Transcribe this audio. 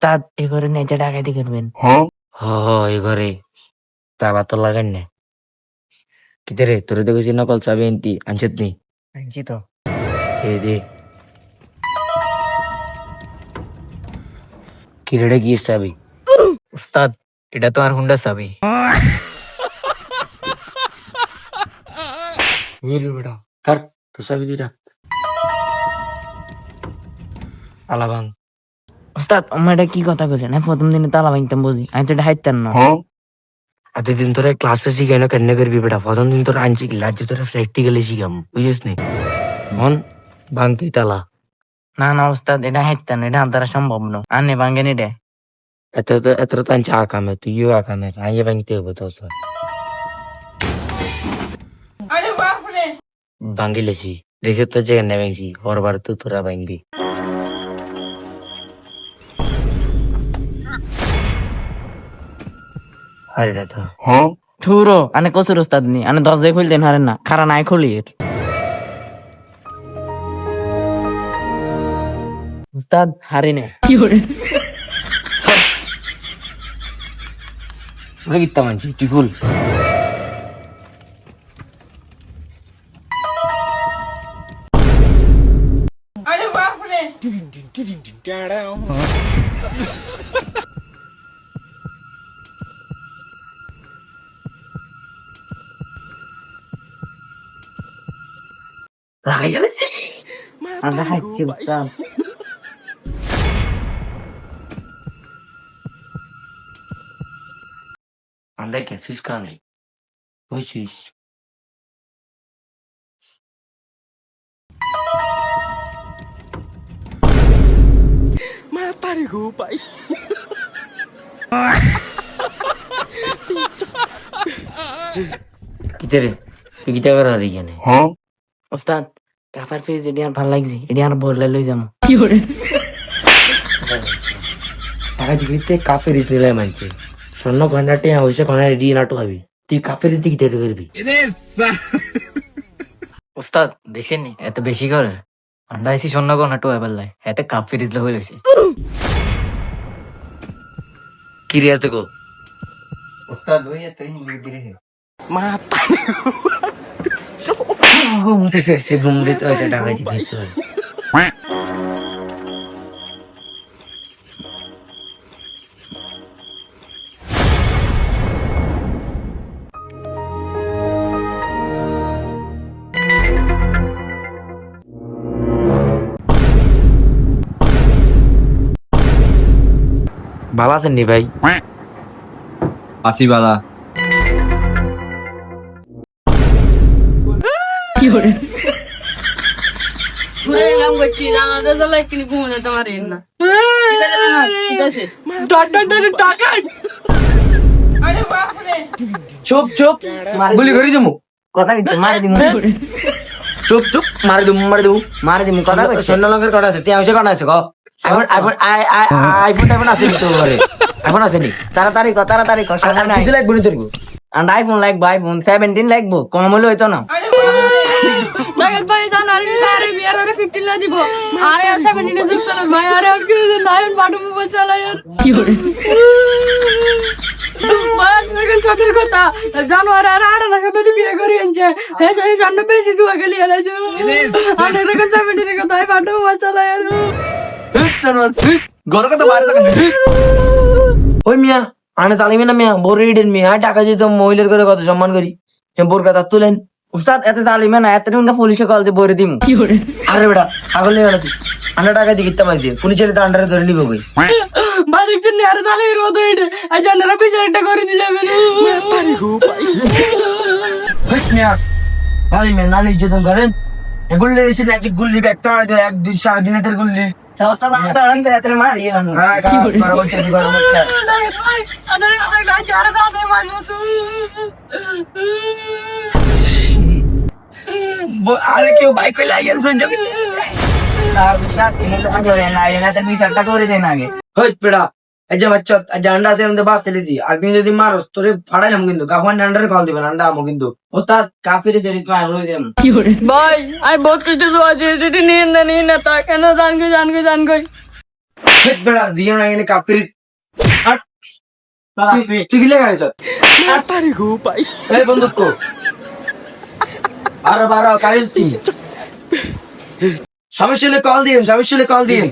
উস্তাদ এ ঘরে নেচে ডাকাইতে করবেন। এ ঘরে তালা তো লাগান না কিতে রে তোরে দেখেছি নকল চাবি এনতি আনছত নি আনছি তো। এ দে কি রেডে গিয়ে চাবি উস্তাদ এটা তো আর হুন্ডা চাবি। বেটা কার তো চাবি দুইটা তালা ভাঙ উস্তাদ আমার এটা কি কথা কইলেন? আমি প্রথম দিনে তালা ভাঙতাম বুঝি, আমি তো এটা হাইতাম না। দিন তোরা ক্লাসে শিখাই না কেন করবি বেটা প্রথম দিন তোরা আনছি কি আজ তোরা প্র্যাকটিক্যালি শিখাম বুঝিস নি মন ভাঙতি তালা না না উস্তাদ এটা হাইতাম না, এটা আমার দ্বারা সম্ভব না। আনে ভাঙেন এটা। এত তো আনছি আকামে তুইও আকামে আইয়ে ভাঙতে হবে তো ভাঙিলেছি দেখে তো যে না ভাঙছি হরবার তো তোরা ভাঙবি আরে তো থুরো আনে কসুর উস্তাদ নি, আনে দরজায় খুলতেন হারেন না, খারা নাই খুলি উস্তাদ হারি না। ওরা কিত্তা মানছি তুই ফুল লাগাই গেলেছি আমরা হাইছি উস্তাদ। আমরা গেছিস কানে বুঝছিস কিতে রে তুই কিতা করার এখানে উস্তাদ কাপার ফেজ এটি আর ভাল লাগছে, এটি আর বদলাই লই যাবো। টাকা দিতে কাপের দিলে মানছে স্বর্ণ গয়নাটে হয়েছে গয়না রেডি নাটু হবি তুই কাপের দিকে তেল করবি উস্তাদ দেখছেন নি এত বেশি করে আমরা এসি স্বর্ণ গহনা টু এবার লাই এতে কাপ ফিরিজ হয়ে গেছে। কি রে এত গো উস্তাদ ওই এত নিয়ে দিরে মাথা সে ঘুম দিতে হয়েছে টাকা দিতে ভালো আছেন নি ভাই আসি বালা ঘুরে কাম করছি জানাটা জ্বালা কিনে ঘুমো যেতে পারি না ঠিক আছে চুপ চুপ গুলি করে দিমু কথা কইতে মারি দিমু। চুপ চুপ মারি দিমু কথা কইতে স্বর্ণ লঙ্কার কটা আছে তুই কটা আছে ক আইফোন আইফোন আইফোন টাইফোন আছে নি তোর ঘরে আইফোন আছে নি তাড়াতাড়ি কর সময় নাই। কিছু লাগবে নি তোর আর আইফোন লাগবো, আইফোন 17 লাগবো, কম হলে হইতো না। জাগত ভাই জানারি সারে বিয়ার আরে 15 লা দিব আরে 17 এর যুগ চলে ভাই আরে আজকে নাইন বাটু মোবাইল চালাই আর কি করে ভাই সেকেন্ড চাকরির কথা জানুয়ারি আর আড়া না সাথে বিয়ে করি আনছে হে সেই সামনে বেশি জুয়া গেলি আলে যে আরে রেকন 17 এর কথা বাটু মোবাইল চালাই আর ঘর কথা বাইরে থাকেন ওই মিয়া আনে চালিমি না মিয়া বোর রিডেন মিয়া টাকা দিতে মহিলার করে কত সম্মান করি বোর কথা তুলেন উস্তাদ এত জালিমে না, এত না পুলিশে কল দিয়ে বরে দিমু। আরে বেটা পাগল নিয়ে গেল তুই আন্ডা টাকা দিয়ে কিনতে পারছি পুলিশের তো আন্ডারে ধরে নিবো কই ভাই দেখছেন আরে চালাই রোদ হইছে আজ জানারা বিচারটা করে দিলে মিয়া ভালো মিয়া নালি যেতেন করেন গুল্লি এসে নাকি গুল্লি একটা এক দুই সারা দিনে তোর গুল্লি সমস্যা না তো আনছে এত মারি না। কি বলছিস আরে কেউ বাইক করে লাগিয়ে শুনছো বিচারটা করে দেন আগে। হই পেড়া এই যে বাচ্চা আজ আন্ডা আছে আমি তো বাস তেলেছি আর তুমি যদি মারস তোরে ফাড়াইলাম কিন্তু কাকুয়ান আন্ডারে কল দিবেন আন্ডা আমো কিন্তু উস্তাদ কাফিরে জেরি তো আলো দেম। ভাই আমি বহুত কষ্ট আছে নিয়ে না তা কেন জান গই বেড়া জিও না এনে কাপ ফ্রিজ তুই কি লেগে আছিস এই বন্ধু কো আরো বারো কাজ তুই সমস্যা হলে কল দিন